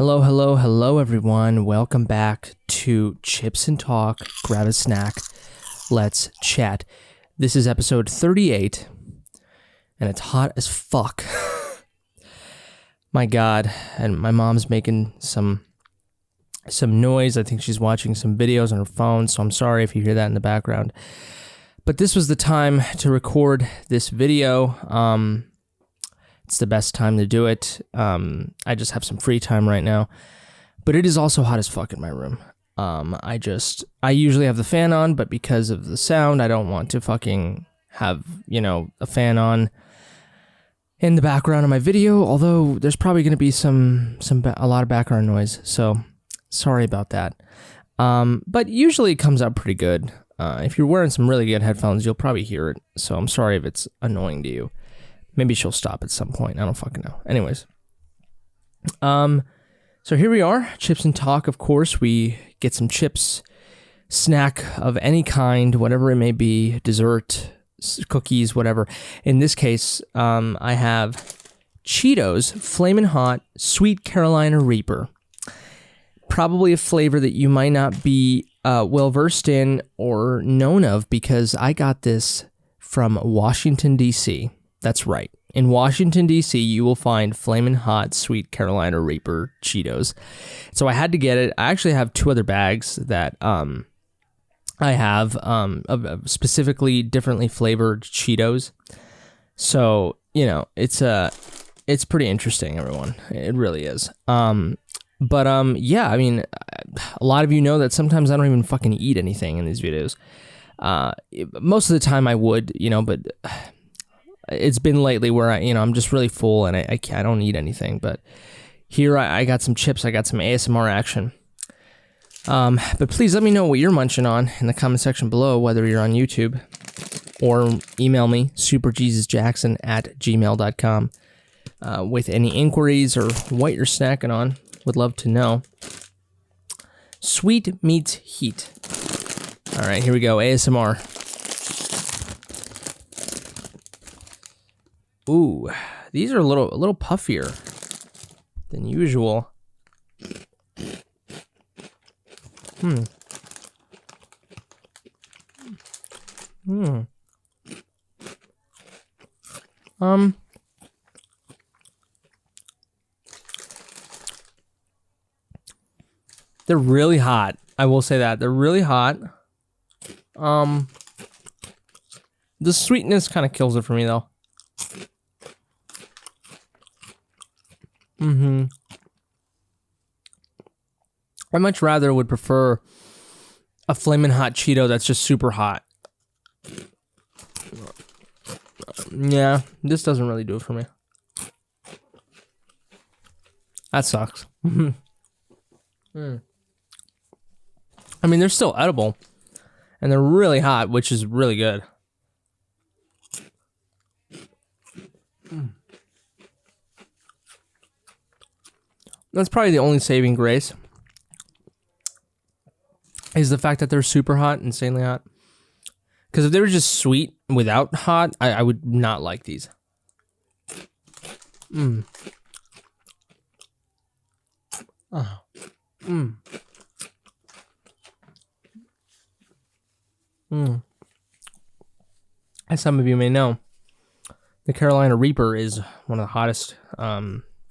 Hello, hello, hello, everyone. Welcome back to Chips and Talk. Grab a snack. Let's chat. This is episode 38, and it's hot as fuck. My God, and my mom's making some noise. I think she's watching some videos on her phone, so I'm sorry if you hear that in the background. But this was the time to record this video. It's the best time to do it. I just have some free time right now, but it is also hot as fuck in my room. I usually have the fan on, but because of the sound, I don't want to fucking have, a fan on in the background of my video, although there's probably going to be a lot of background noise, so sorry about that. But usually it comes out pretty good. If you're wearing some really good headphones, you'll probably hear it, so I'm sorry if it's annoying to you. Maybe she'll stop at some point. I don't fucking know. Anyways. So here we are. Chips and Talk, of course. We get some chips, snack of any kind, whatever it may be, dessert, cookies, whatever. In this case, I have Cheetos Flamin' Hot Sweet Carolina Reaper. Probably a flavor that you might not be well-versed in or known of, because I got this from Washington, D.C., That's right. In Washington, D.C., you will find Flamin' Hot Sweet Carolina Reaper Cheetos. So I had to get it. I actually have two other bags that I have of specifically differently flavored Cheetos. So, it's pretty interesting, everyone. It really is. Yeah, I mean, a lot of you know that sometimes I don't even fucking eat anything in these videos. Most of the time I would, but it's been lately where I'm just really full and I don't eat anything. But here I got some chips, I got some ASMR action. But please let me know what you're munching on in the comment section below, whether you're on YouTube or email me, superjesusjackson@gmail.com, with any inquiries or what you're snacking on. Would love to know. Sweet meets heat. All right, here we go. ASMR. Ooh, these are a little puffier than usual. They're really hot. I will say that. They're really hot. The sweetness kind of kills it for me, though. I much rather would prefer a Flamin' Hot Cheeto that's just super hot. Yeah, this doesn't really do it for me. That sucks. I mean, they're still edible, and they're really hot, which is really good. That's probably the only saving grace, is the fact that they're super hot, insanely hot. Because if they were just sweet without hot, I would not like these. As some of you may know, the Carolina Reaper is one of the hottest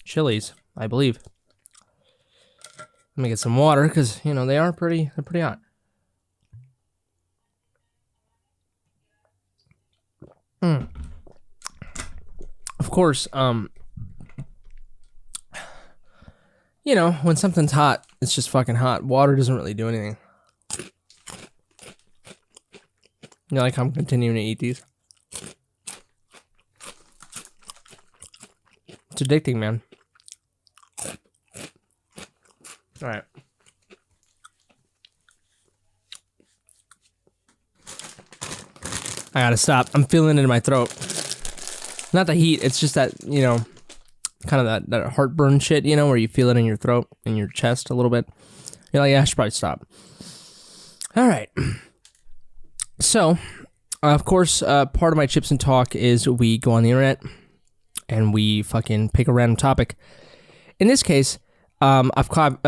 chilies, I believe. Let me get some water, because they're pretty hot. Of course, when something's hot, it's just fucking hot. Water doesn't really do anything. Like I'm continuing to eat these. It's addicting, man. All right. I gotta stop. I'm feeling it in my throat. Not the heat, it's just that, kind of that heartburn shit, where you feel it in your throat, in your chest a little bit. You're like, yeah, I should probably stop. All right. So, of course, part of my Chips and Talk is we go on the internet and we fucking pick a random topic. In this case, I've caught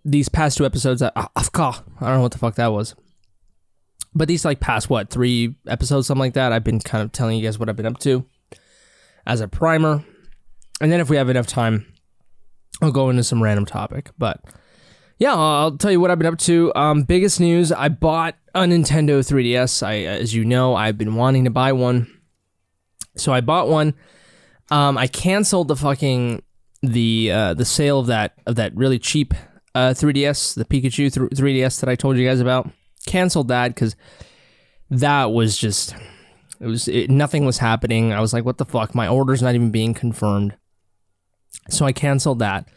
these past 2 episodes. I've caught. I don't know what the fuck that was. But these like past 3 episodes, something like that. I've been kind of telling you guys what I've been up to as a primer, and then if we have enough time, I'll go into some random topic. But yeah, I'll tell you what I've been up to. Biggest news: I bought a Nintendo 3DS. As you know, I've been wanting to buy one, so I bought one. I canceled the fucking the sale of that really cheap 3DS, the Pikachu 3DS that I told you guys about. Canceled that because that was just nothing was happening. I was like, what the fuck? My order's not even being confirmed. So I canceled that.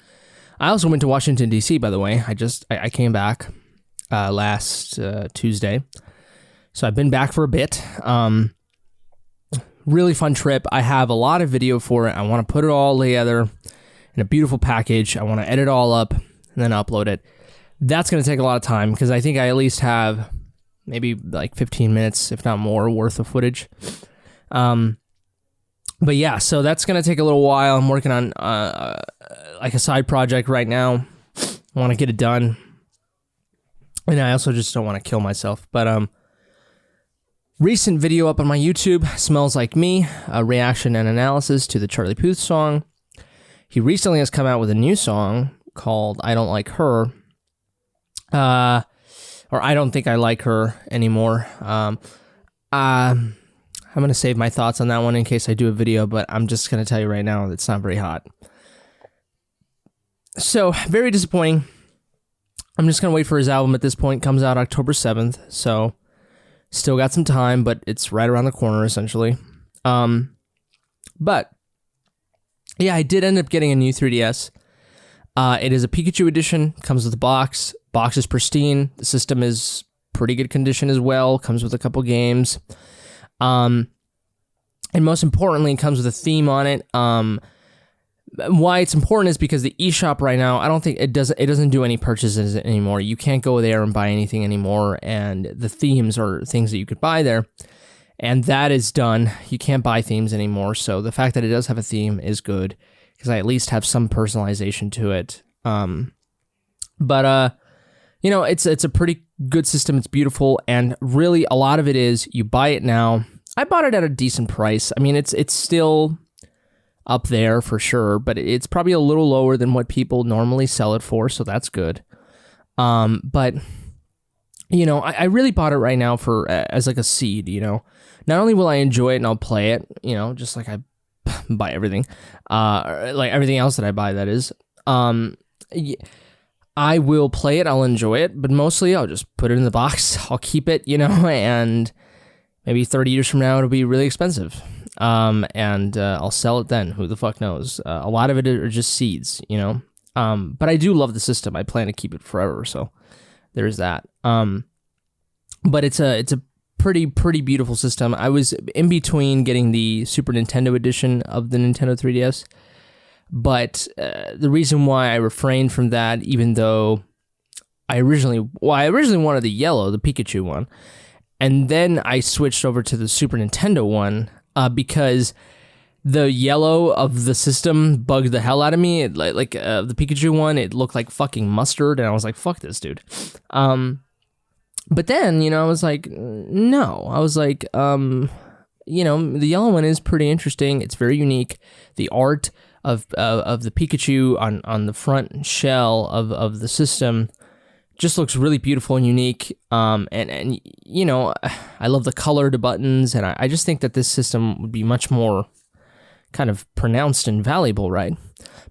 I also went to Washington D.C. by the way. I came back last Tuesday, so I've been back for a bit. Really fun trip. I have a lot of video for it. I want to put it all together in a beautiful package. I want to edit it all up and then upload it. That's going to take a lot of time because I think I at least have maybe like 15 minutes, if not more, worth of footage. But yeah, so that's going to take a little while. I'm working on like a side project right now. I want to get it done. And I also just don't want to kill myself. But recent video up on my YouTube, Smells Like Me, a reaction and analysis to the Charlie Puth song. He recently has come out with a new song called I Don't Like Her. Or I Don't Think I Like Her Anymore. I'm going to save my thoughts on that one in case I do a video, but I'm just going to tell you right now it's not very hot. So, very disappointing. I'm just going to wait for his album at this point. Comes out October 7th, so still got some time, but it's right around the corner, essentially. But, yeah, I did end up getting a new 3DS. It is a Pikachu edition, comes with a box. Box is pristine. The system is pretty good condition as well. Comes with a couple games. And most importantly, it comes with a theme on it. Why it's important is because the eShop right now, I don't think it doesn't do any purchases anymore. You can't go there and buy anything anymore, and the themes are things that you could buy there. And that is done. You can't buy themes anymore. So the fact that it does have a theme is good, because I at least have some personalization to it. But you know, it's a pretty good system. It's beautiful, and really a lot of it is you buy it now. I bought it at a decent price. I mean, it's still up there for sure, but it's probably a little lower than what people normally sell it for, so that's good. But you know, I really bought it right now for as like a seed. You know, not only will I enjoy it and I'll play it, you know, just like I buy everything, like everything else that I buy, that is. I will play it, I'll enjoy it, but mostly I'll just put it in the box, I'll keep it, you know, and maybe 30 years from now it'll be really expensive, and I'll sell it then, who the fuck knows. A lot of it are just seeds, you know, but I do love the system. I plan to keep it forever, so there's that. But it's a pretty beautiful system. I was in between getting the Super Nintendo edition of the Nintendo 3DS, but the reason why I refrained from that, even though I originally wanted the yellow, the Pikachu one, and then I switched over to the Super Nintendo one because the yellow of the system bugged the hell out of me. The Pikachu one, it looked like fucking mustard, and I was like, fuck this, dude. But then, you know, I was like, no. I was like, you know, the yellow one is pretty interesting. It's very unique. The art of the Pikachu on the front shell of the system just looks really beautiful and unique. And you know, I love the colored buttons, and I just think that this system would be much more kind of pronounced and valuable, right?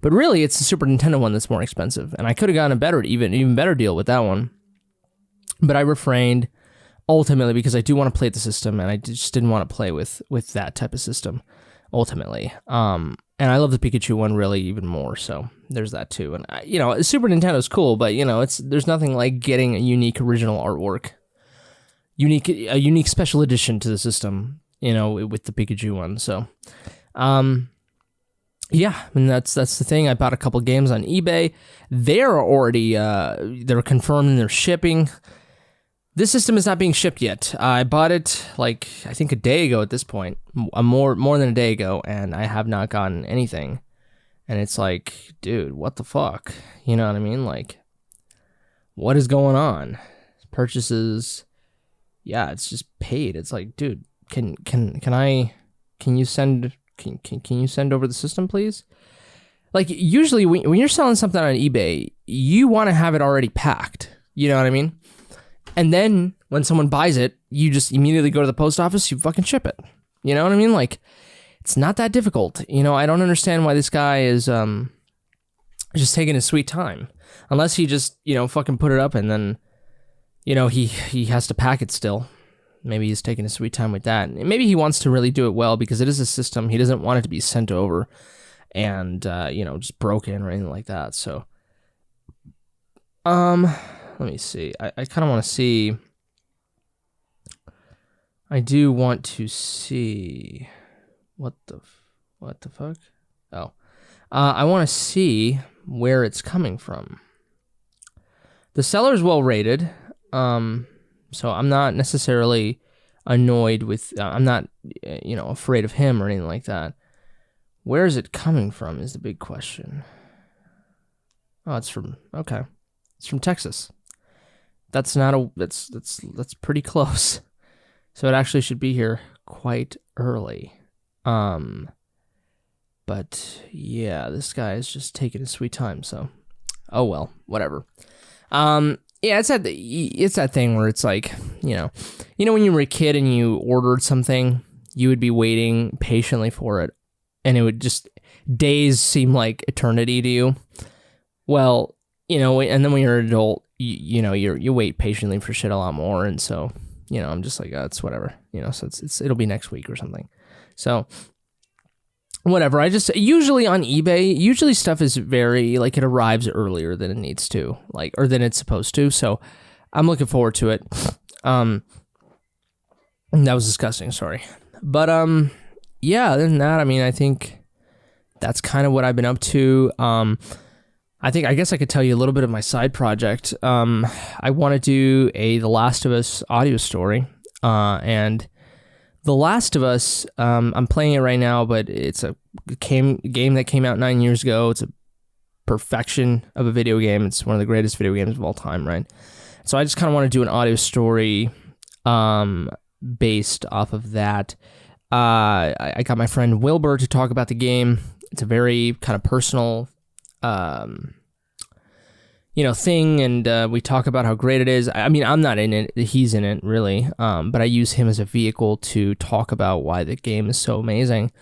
But really, it's the Super Nintendo one that's more expensive, and I could have gotten a better, even better deal with that one. But I refrained ultimately because I do want to play the system, and I just didn't want to play with that type of system ultimately. And I love the Pikachu one really even more, so there's that too. And you know, Super Nintendo's cool, but you know, there's nothing like getting a unique original artwork, a unique special edition to the system, you know, with the Pikachu one. So, yeah, and that's the thing. I bought a couple games on eBay. They're already they're confirmed and they're shipping. This system is not being shipped yet. I bought it like I think a day ago at this point, more than a day ago, and I have not gotten anything. And it's like, dude, what the fuck? You know what I mean? Like, what is going on? Purchases, yeah, it's just paid. It's like, dude, can you send over the system, please? Like, usually when you're selling something on eBay, you want to have it already packed. You know what I mean? And then when someone buys it, you just immediately go to the post office, you fucking ship it. You know what I mean? Like, it's not that difficult. You know, I don't understand why this guy is just taking his sweet time. Unless he just, you know, fucking put it up and then, you know, he has to pack it still. Maybe he's taking his sweet time with that. Maybe he wants to really do it well because it is a system. He doesn't want it to be sent over and, you know, just broken or anything like that. So, let me see. I kind of want to see. I do want to see. What the fuck? Oh, I want to see where it's coming from. The seller's well rated, so I'm not necessarily annoyed with. I'm not, you know, afraid of him or anything like that. Where is it coming from? Is the big question. Oh, it's from Texas. That's not a. That's pretty close. So it actually should be here quite early. But yeah, this guy is just taking his sweet time, so oh well, whatever. Yeah, it's that thing where it's like, you know when you were a kid and you ordered something, you would be waiting patiently for it, and it would just days seem like eternity to you. Well, you know, and then when you're an adult, you wait patiently for shit a lot more, and so, you know, I'm just like, oh, it's whatever, you know, so it'll be next week or something. So, whatever. I just, usually on eBay, stuff is very, like, it arrives earlier than it needs to, like, or than it's supposed to. So, I'm looking forward to it. That was disgusting, sorry. But, yeah, other than that, I mean, I think that's kind of what I've been up to. I guess I could tell you a little bit of my side project. I want to do a The Last of Us audio story, and The Last of Us, I'm playing it right now, but it's a game that came out 9 years ago. It's a perfection of a video game. It's one of the greatest video games of all time, right? So I just kind of want to do an audio story based off of that. I got my friend Wilbur to talk about the game. It's a very kind of personal thing, and we talk about how great it is. I mean, I'm not in it, he's in it, really, but I use him as a vehicle to talk about why the game is so amazing,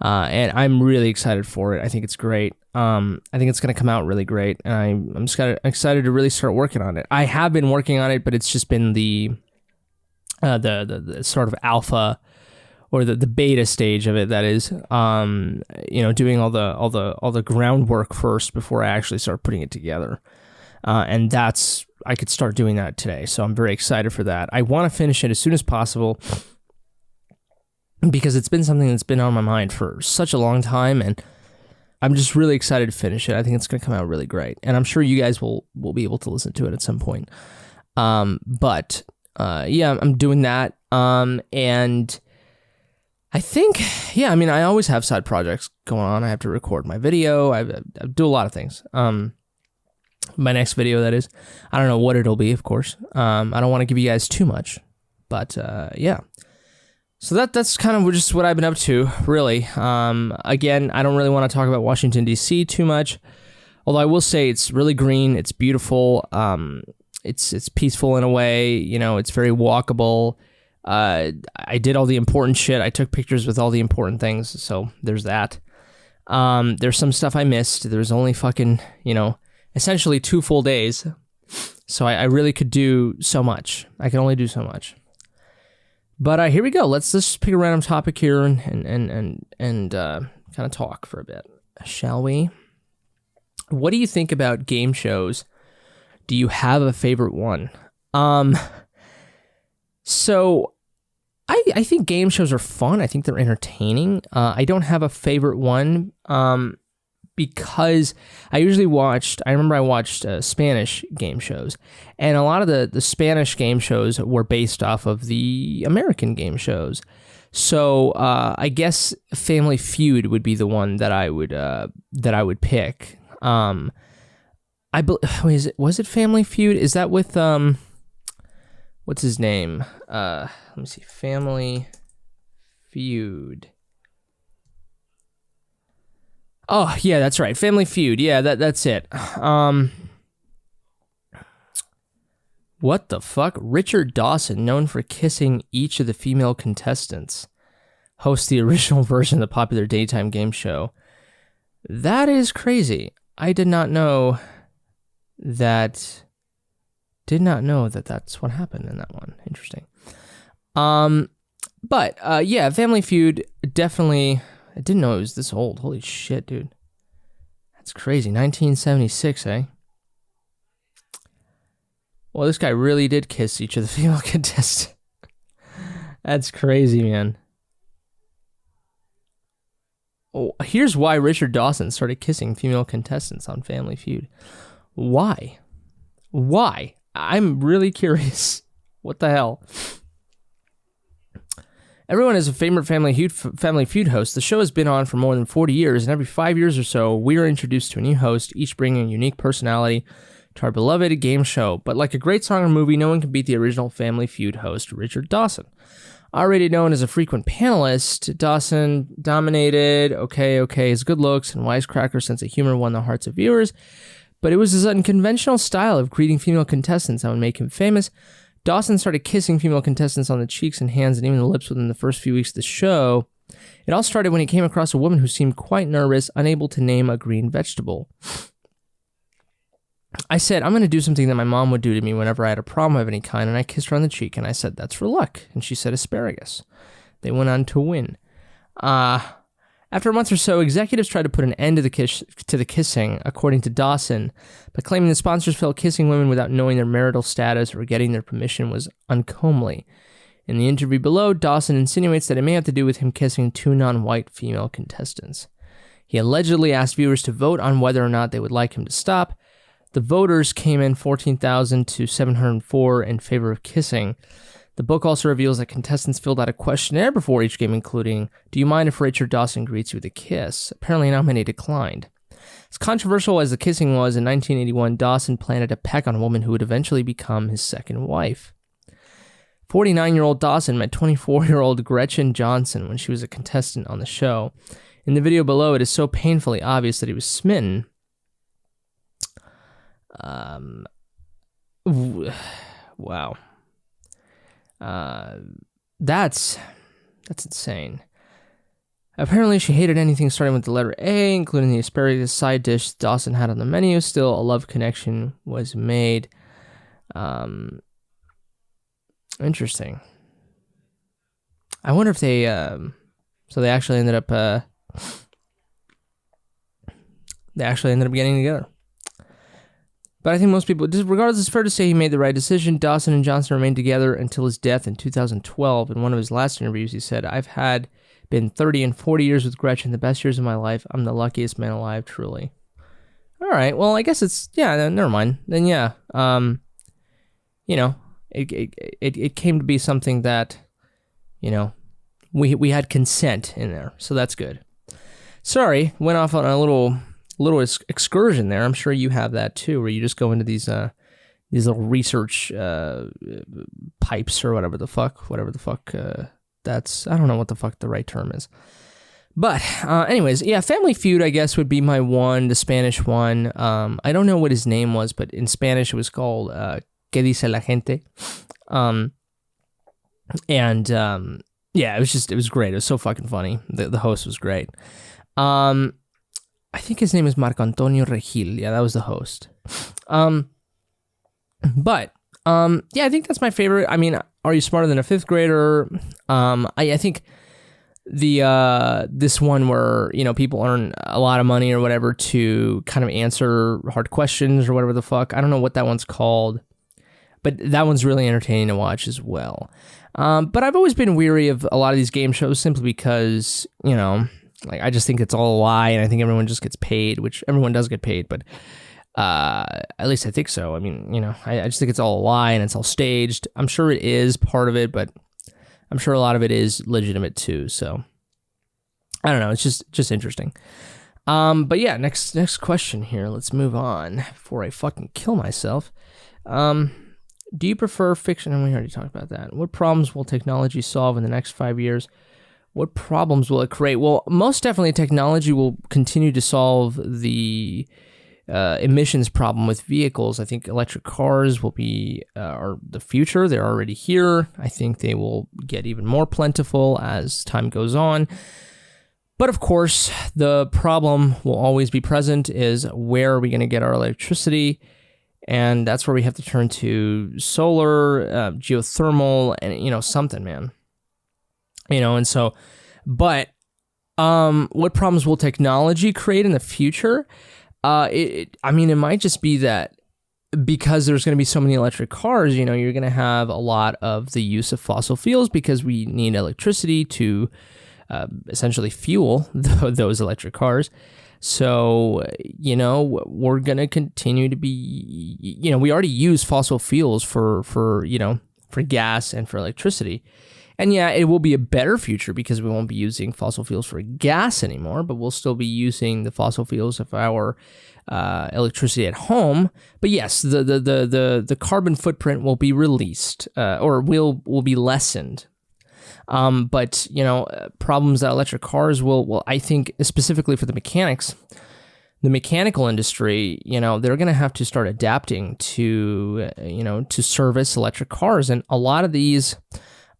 and I'm really excited for it. I think it's great. I think it's going to come out really great, and I'm just excited to really start working on it. I have been working on it, but it's just been the sort of alpha, or the beta stage of it, that is, doing all the groundwork first before I actually start putting it together. And I could start doing that today. So I'm very excited for that. I want to finish it as soon as possible because it's been something that's been on my mind for such a long time, and I'm just really excited to finish it. I think it's going to come out really great, and I'm sure you guys will be able to listen to it at some point. But I'm doing that. And I think, I mean, I always have side projects going on. I have to record my video. I do a lot of things. My next video, that is. I don't know what it'll be, of course. I don't want to give you guys too much. But, yeah. So that's kind of just what I've been up to, really. Again, I don't really want to talk about Washington, D.C. too much. Although I will say it's really green. It's beautiful. It's peaceful in a way. You know, it's very walkable. I did all the important shit. I took pictures with all the important things, so there's that. There's some stuff I missed. There's only fucking, essentially 2 full days, so I really could do so much. I can only do so much. But here we go. Let's just pick a random topic here and kind of talk for a bit, shall we? What do you think about game shows? Do you have a favorite one? So I think game shows are fun. I think they're entertaining. I don't have a favorite one because I remember I watched Spanish game shows, and a lot of the Spanish game shows were based off of the American game shows. So I guess Family Feud would be the one that I would pick. Was it Family Feud? Is that with what's his name? Let me see. Family Feud. Oh yeah, that's right. Family Feud. Yeah, that's it. What the fuck? Richard Dawson, known for kissing each of the female contestants, hosts the original version of the popular daytime game show. That is crazy. I did not know that. That's what happened in that one. Interesting. But yeah, Family Feud definitely. I didn't know it was this old. Holy shit, dude. That's crazy. 1976, eh? Well, this guy really did kiss each of the female contestants. That's crazy, man. Oh, here's why Richard Dawson started kissing female contestants on Family Feud. Why? I'm really curious. What the hell? Everyone has a favorite Family Feud host. The show has been on for more than 40 years, and every 5 years or so, we are introduced to a new host, each bringing a unique personality to our beloved game show. But like a great song or movie, no one can beat the original Family Feud host, Richard Dawson. Already known as a frequent panelist, Dawson dominated his good looks and wisecracker sense of humor won the hearts of viewers, but it was his unconventional style of greeting female contestants that would make him famous. Dawson started kissing female contestants on the cheeks and hands and even the lips within the first few weeks of the show. It all started when he came across a woman who seemed quite nervous, unable to name a green vegetable. I said, I'm going to do something that my mom would do to me whenever I had a problem of any kind, and I kissed her on the cheek, and I said, that's for luck. And she said, asparagus. They went on to win. After a month or so, executives tried to put an end to the kissing, according to Dawson, by claiming the sponsors felt kissing women without knowing their marital status or getting their permission was uncomely. In the interview below, Dawson insinuates that it may have to do with him kissing two non-white female contestants. He allegedly asked viewers to vote on whether or not they would like him to stop. The voters came in 14,000 to 704 in favor of kissing. The book also reveals that contestants filled out a questionnaire before each game, including, do you mind if Richard Dawson greets you with a kiss? Apparently not many declined. As controversial as the kissing was, in 1981, Dawson planted a peck on a woman who would eventually become his second wife. 49-year-old Dawson met 24-year-old Gretchen Johnson when she was a contestant on the show. In the video below, it is so painfully obvious that he was smitten. Wow. That's insane. Apparently, she hated anything starting with the letter A, including the asparagus side dish Dawson had on the menu. Still, a love connection was made. Interesting. I wonder if they, so they actually ended up getting together. But I think most people, regardless, it's fair to say he made the right decision. Dawson and Johnson remained together until his death in 2012. In one of his last interviews, he said, I've been 30 and 40 years with Gretchen, the best years of my life. I'm the luckiest man alive, truly. All right, well, I guess it's, yeah, never mind. Then, yeah, it came to be something that, we had consent in there, so that's good. Sorry, went off on a little excursion there. I'm sure you have that too, where you just go into these little research pipes or whatever the fuck that's, I don't know what the fuck the right term is. But anyways, yeah, Family Feud, I guess, would be my one, the Spanish one. I don't know what his name was, but in Spanish it was called ¿Qué dice la gente? Yeah, it was great. It was so fucking funny. The host was great. I think his name is Marco Antonio Regil. Yeah, that was the host. Yeah, I think that's my favorite. I mean, Are You Smarter Than a Fifth Grader? I think this one where, people earn a lot of money or whatever to kind of answer hard questions or whatever the fuck. I don't know what that one's called, but that one's really entertaining to watch as well. But I've always been weary of a lot of these game shows simply because, I just think it's all a lie, and I think everyone just gets paid, which everyone does get paid, but at least I think so. I mean, I just think it's all a lie and it's all staged. I'm sure it is part of it, but I'm sure a lot of it is legitimate too. So I don't know. It's just interesting. But yeah, next question here. Let's move on before I fucking kill myself. Do you prefer fiction? And we already talked about that. What problems will technology solve in the next 5 years? What problems will it create? Well, most definitely technology will continue to solve the emissions problem with vehicles. I think electric cars will be are the future. They're already here. I think they will get even more plentiful as time goes on. But of course, the problem will always be present is where are we going to get our electricity? And that's where we have to turn to solar, geothermal, and, something, man. And so, but what problems will technology create in the future? It might just be that because there's going to be so many electric cars, you're going to have a lot of the use of fossil fuels because we need electricity to essentially fuel those electric cars. So, we're going to continue to be, we already use fossil fuels for gas and for electricity. And yeah, it will be a better future because we won't be using fossil fuels for gas anymore, but we'll still be using the fossil fuels of our electricity at home. But yes, the carbon footprint will be released or will be lessened. But problems that electric cars will, I think specifically for the mechanics, the mechanical industry, they're going to have to start adapting to service electric cars. And a lot of these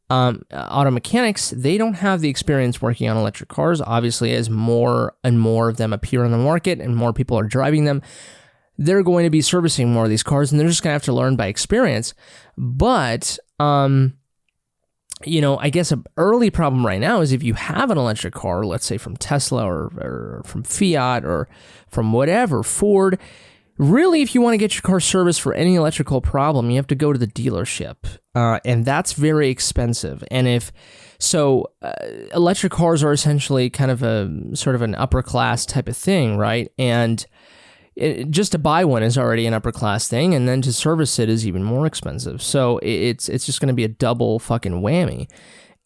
auto mechanics, they don't have the experience working on electric cars. Obviously, as more and more of them appear on the market and more people are driving them, they're going to be servicing more of these cars, and they're just going to have to learn by experience. But I guess an early problem right now is if you have an electric car, let's say from Tesla or from Fiat or from whatever, Ford, really, if you want to get your car serviced for any electrical problem, you have to go to the dealership, and that's very expensive. And electric cars are essentially kind of a sort of an upper class type of thing, right? And just to buy one is already an upper class thing, and then to service it is even more expensive. So it's just going to be a double fucking whammy.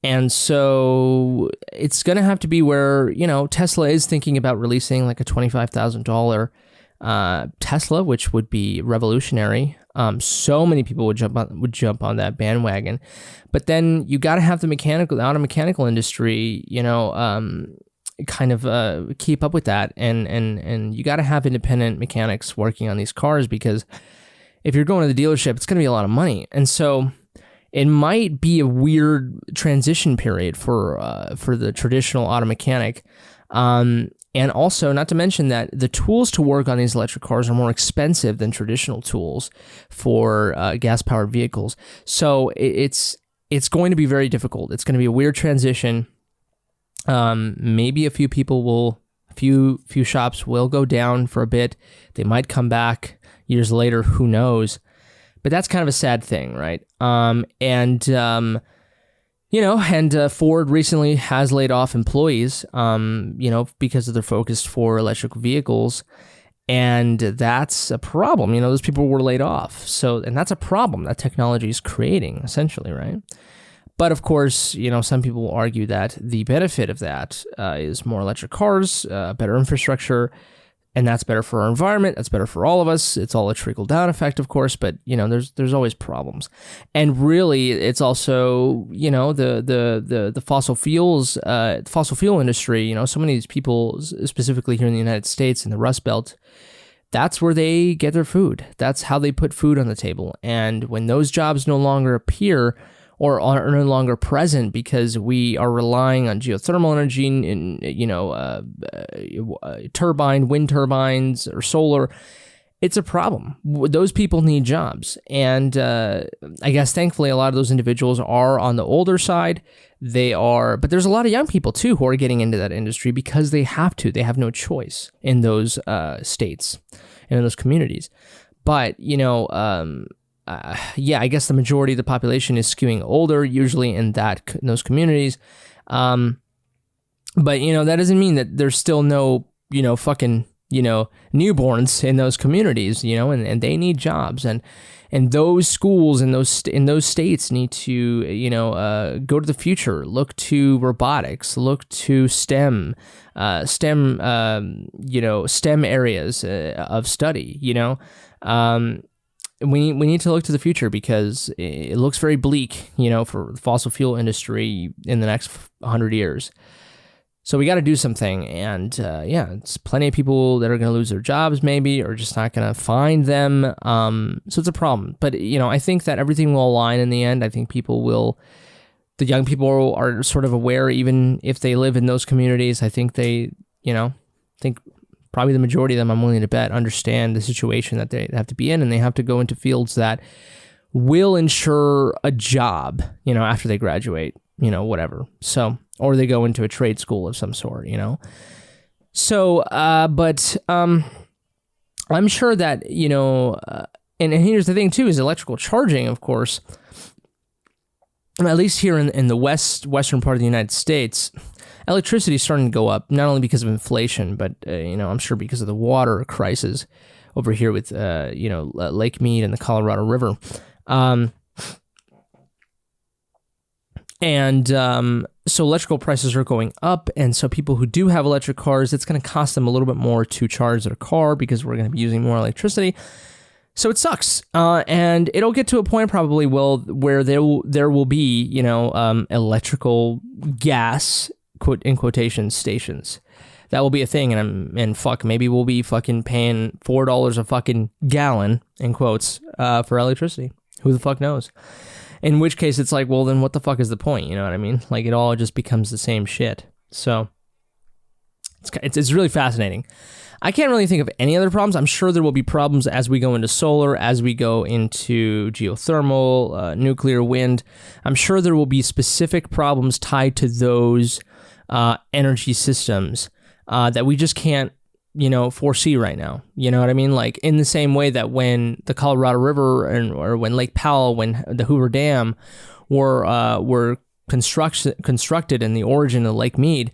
And so it's going to have to be where, Tesla is thinking about releasing like a $25,000 Tesla, which would be revolutionary. So many people would jump on that bandwagon. But then you got to have the auto mechanical industry, kind of keep up with that, and you got to have independent mechanics working on these cars, because if you're going to the dealership, it's going to be a lot of money. And so it might be a weird transition period for the traditional auto mechanic. And also, not to mention that the tools to work on these electric cars are more expensive than traditional tools for gas-powered vehicles. So it's going to be very difficult. It's going to be a weird transition. Maybe a few shops will go down for a bit. They might come back years later. Who knows? But that's kind of a sad thing, right? Ford recently has laid off employees, because of their focus for electric vehicles. And that's a problem. Those people were laid off. And that's a problem that technology is creating, essentially, right? But of course, some people will argue that the benefit of that is more electric cars, better infrastructure, and that's better for our environment. That's better for all of us. It's all a trickle-down effect, of course, but there's always problems. And really, it's also the fossil fuel industry. So many of these people, specifically here in the United States in the Rust Belt, that's where they get their food. That's how they put food on the table. And when those jobs no longer appear, or are no longer present because we are relying on geothermal energy and wind turbines or solar, it's a problem. Those people need jobs. And I guess thankfully a lot of those individuals are on the older side. But there's a lot of young people too who are getting into that industry because they have to. They have no choice in those states and in those communities. But, I guess the majority of the population is skewing older, usually in those communities. But that doesn't mean that there's still no, fucking newborns in those communities, and they need jobs, and those schools in those states need to, go to the future, look to robotics, look to STEM areas of study. We need to look to the future because it looks very bleak, for the fossil fuel industry in the next 100 years. So we got to do something, and it's plenty of people that are going to lose their jobs, maybe, or just not going to find them. So it's a problem. But I think that everything will align in the end. I think the young people are sort of aware, even if they live in those communities. I think they, think probably the majority of them, I'm willing to bet, understand the situation that they have to be in, and they have to go into fields that will ensure a job, after they graduate, whatever. So. Or they go into a trade school of some sort, So, but I'm sure that, and here's the thing too, is electrical charging, of course, at least here in the western part of the United States, electricity is starting to go up, not only because of inflation, but, I'm sure because of the water crisis over here with, Lake Mead and the Colorado River. So electrical prices are going up, and so people who do have electric cars, it's going to cost them a little bit more to charge their car because we're going to be using more electricity. So it sucks, and it'll get to a point probably where there will be electrical gas in quotation stations. That will be a thing, and fuck, maybe we'll be fucking paying $4 a fucking gallon in quotes for electricity. Who the fuck knows? In which case, it's like, well, then what the fuck is the point? You know what I mean? Like, it all just becomes the same shit. So, it's really fascinating. I can't really think of any other problems. I'm sure there will be problems as we go into solar, as we go into geothermal, nuclear, wind. I'm sure there will be specific problems tied to those energy systems that we just can't, foresee right now. You know what I mean? Like, in the same way that when the Colorado River or when Lake Powell, when the Hoover Dam were constructed in the origin of Lake Mead,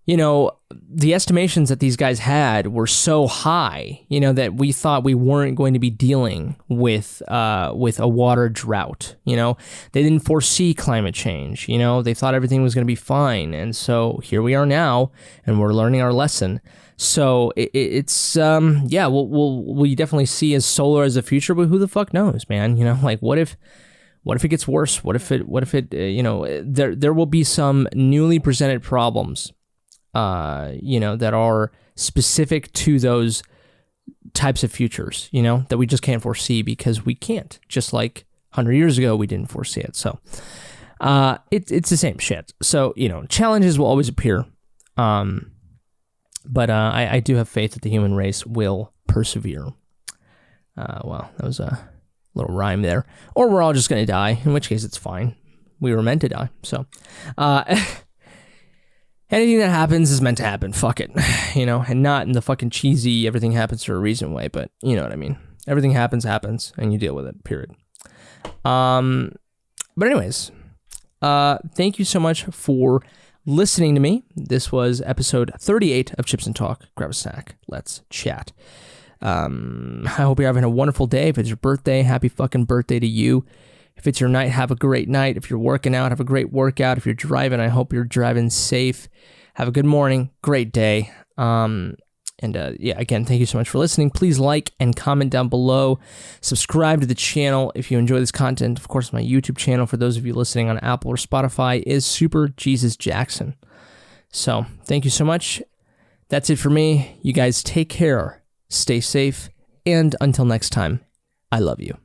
the estimations that these guys had were so high, that we thought we weren't going to be dealing with a water drought. They didn't foresee climate change. They thought everything was going to be fine. And so here we are now, and we're learning our lesson. So it's we'll definitely see as solar as the future, but who the fuck knows, man? Like, what if it gets worse? What if it there will be some newly presented problems that are specific to those types of futures, that we just can't foresee because we can't. Just like 100 years ago, we didn't foresee it. So it's the same shit. So, challenges will always appear. But I do have faith that the human race will persevere. Well, that was a little rhyme there. Or we're all just going to die, in which case it's fine. We were meant to die. So, anything that happens is meant to happen. Fuck it. And not in the fucking cheesy, everything happens for a reason way, but you know what I mean. Everything happens, and you deal with it, period. But anyways, thank you so much for listening to me. This was episode 38 of Chips and Talk. Grab a snack. Let's chat. I hope you're having a wonderful day. If it's your birthday, happy fucking birthday to you. If it's your night, have a great night. If you're working out, have a great workout. If you're driving, I hope you're driving safe. Have a good morning. Great day. Again, thank you so much for listening. Please like and comment down below. Subscribe to the channel if you enjoy this content. Of course, my YouTube channel, for those of you listening on Apple or Spotify, is Super Jesus Jackson. So, thank you so much. That's it for me. You guys take care. Stay safe. And until next time, I love you.